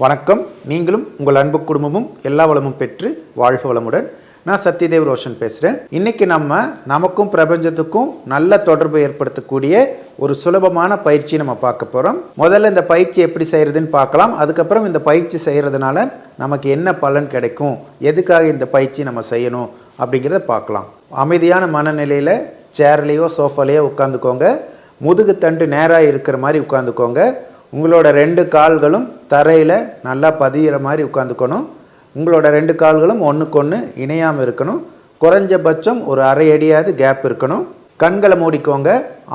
வணக்கம். நீங்களும் உங்கள் அன்பு குடும்பமும் எல்லா வளமும் பெற்று வாழ்க வளமுடன். நான் சத்யதேவ் ரோஷன் பேசுகிறேன். இன்றைக்கி நமக்கும் பிரபஞ்சத்துக்கும் நல்ல தொடர்பு ஏற்படுத்தக்கூடிய ஒரு சுலபமான பயிற்சி நம்ம பார்க்க போகிறோம். முதல்ல இந்த பயிற்சி எப்படி செய்கிறதுன்னு பார்க்கலாம். அதுக்கப்புறம் இந்த பயிற்சி செய்கிறதுனால நமக்கு என்ன பலன் கிடைக்கும், எதுக்காக இந்த பயிற்சி நம்ம செய்யணும் அப்படிங்கிறத பார்க்கலாம். அமைதியான மனநிலையில் சேர்லேயோ சோஃபாலேயோ உட்காந்துக்கோங்க. முதுகு தண்டு நேராக இருக்கிற மாதிரி உட்காந்துக்கோங்க. உங்களோட 2 கால்களும் தரையில் நல்லா பதிகிற மாதிரி உட்காந்துக்கணும். உங்களோட 2 கால்களும் ஒன்றுக்கு ஒன்று இணையாமல் இருக்கணும். குறைஞ்சபட்சம் ஒரு அரை அடியாவது கேப் இருக்கணும். கண்களை மூடிக்கோங்க.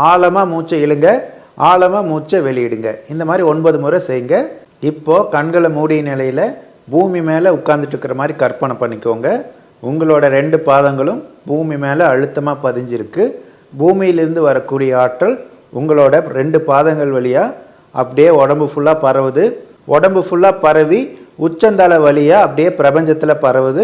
ஆழமாக மூச்சை இழுங்க, ஆழமாக மூச்சை வெளியிடுங்க. இந்த மாதிரி 9 முறை செய்யுங்க. இப்போது கண்களை மூடிய நிலையில் பூமி மேலே உட்காந்துட்டு இருக்கிற மாதிரி கற்பனை பண்ணிக்கோங்க. உங்களோட 2 பாதங்களும் பூமி மேலே அழுத்தமாக பதிஞ்சிருக்கு. பூமியிலிருந்து வரக்கூடிய ஆற்றல் உங்களோட 2 பாதங்கள் வழியாக அப்படியே உடம்பு ஃபுல்லாக பரவுது. உடம்பு ஃபுல்லாக பரவி உச்சந்தலை வழியாக அப்படியே பிரபஞ்சத்தில் பரவுது.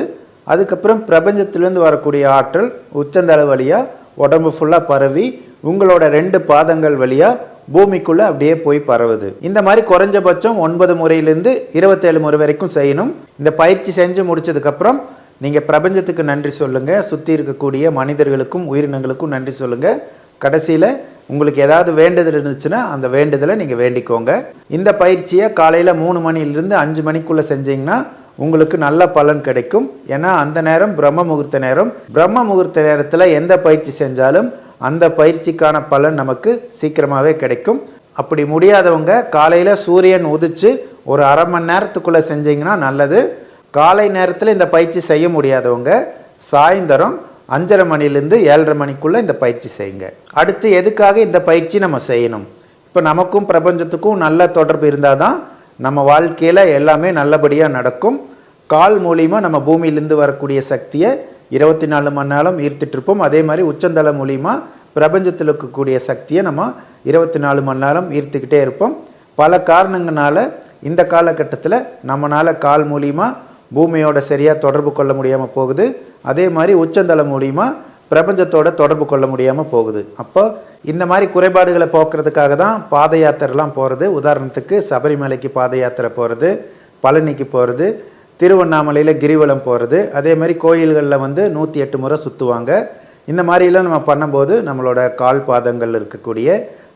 அதுக்கப்புறம் பிரபஞ்சத்திலேருந்து வரக்கூடிய ஆற்றல் உச்சந்தலை வழியாக உடம்பு ஃபுல்லாக பரவி உங்களோட 2 பாதங்கள் வழியாக பூமிக்குள்ளே அப்படியே போய் பரவுது. இந்த மாதிரி குறைஞ்சபட்சம் 9 முறையிலேருந்து 27 முறை வரைக்கும் செய்யணும். இந்த பயிற்சி செஞ்சு முடிச்சதுக்கப்புறம் நீங்கள் பிரபஞ்சத்துக்கு நன்றி சொல்லுங்கள். சுற்றி இருக்கக்கூடிய மனிதர்களுக்கும் உயிரினங்களுக்கும் நன்றி சொல்லுங்கள். கடைசியில் உங்களுக்கு ஏதாவது வேண்டுதல் இருந்துச்சுன்னா அந்த வேண்டுதலை நீங்கள் வேண்டிக்கோங்க. இந்த பயிற்சியை காலையில் 3 மணிலிருந்து 5 மணிக்குள்ளே செஞ்சிங்கன்னா உங்களுக்கு நல்ல பலன் கிடைக்கும். ஏன்னா அந்த நேரம் பிரம்ம முகூர்த்த நேரம். பிரம்ம முகூர்த்த நேரத்தில் எந்த பயிற்சி செஞ்சாலும் அந்த பயிற்சிக்கான பலன் நமக்கு சீக்கிரமாகவே கிடைக்கும். அப்படி முடியாதவங்க காலையில் சூரியன் உதிச்சு ஒரு அரை மணி நேரத்துக்குள்ளே செஞ்சிங்கன்னா நல்லது. காலை நேரத்தில் இந்த பயிற்சி செய்ய முடியாதவங்க சாயந்தரம் 5:30 மணிலேருந்து 7:30 மணிக்குள்ளே இந்த பயிற்சி செய்யுங்க. அடுத்து எதுக்காக இந்த பயிற்சி நம்ம செய்யணும்? இப்போ நமக்கும் பிரபஞ்சத்துக்கும் நல்ல தொடர்பு இருந்தால் தான் நம்ம வாழ்க்கையில் எல்லாமே நல்லபடியாக நடக்கும். கால் மூலிமா நம்ம பூமியிலேருந்து வரக்கூடிய சக்தியை 24 மணி நேரம் ஈர்த்துட்ருப்போம். அதே மாதிரி உச்சந்தலை மூலிமா பிரபஞ்சத்தில் இருக்கக்கூடிய சக்தியை நம்ம 24 மணி நேரம் ஈர்த்துக்கிட்டே இருப்போம். பல காரணங்களால இந்த காலகட்டத்தில் நம்மளால் கால் மூலிமா பூமியோட சரியாக தொடர்பு கொள்ள முடியாமல் போகுது. அதே மாதிரி உச்சந்தலை மூலிமா பிரபஞ்சத்தோட தொடர்பு கொள்ள முடியாமல் போகுது. அப்போ இந்த மாதிரி குறைபாடுகளை போக்குறதுக்காக தான் பாத யாத்திரைலாம் போகிறது. உதாரணத்துக்கு சபரிமலைக்கு பாத யாத்திரை போகிறது, பழனிக்கு போகிறது, திருவண்ணாமலையில் கிரிவலம் போகிறது. அதே மாதிரி கோயில்களில் 108 முறை சுற்றுவாங்க. இந்த மாதிரிலாம் நம்ம பண்ணும்போது நம்மளோட கால் பாதங்கள் இருக்கக்கூடிய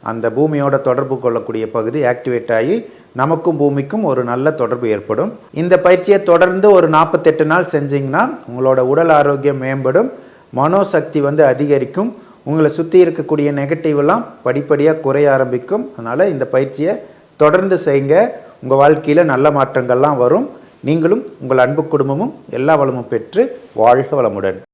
அந்த பூமியோட தொடர்பு கொள்ளக்கூடிய பகுதி ஆக்டிவேட் ஆகி நமக்கும் பூமிக்கும் ஒரு நல்ல தொடர்பு ஏற்படும். இந்த பயிற்சியை தொடர்ந்து ஒரு 48 நாள் செஞ்சிங்கன்னா உங்களோட உடல் ஆரோக்கியம் மேம்படும், மனோசக்தி அதிகரிக்கும், உங்களை சுற்றி இருக்கக்கூடிய நெகட்டிவ்லாம் படிப்படியாக குறைய ஆரம்பிக்கும். அதனால் இந்த பயிற்சியை தொடர்ந்து செய்யுங்க. உங்கள் வாழ்க்கையில் நல்ல மாற்றங்கள்லாம் வரும். நீங்களும் உங்கள் அன்பு குடும்பமும் எல்லா வளமும் பெற்று வாழ்க வளமுடன்.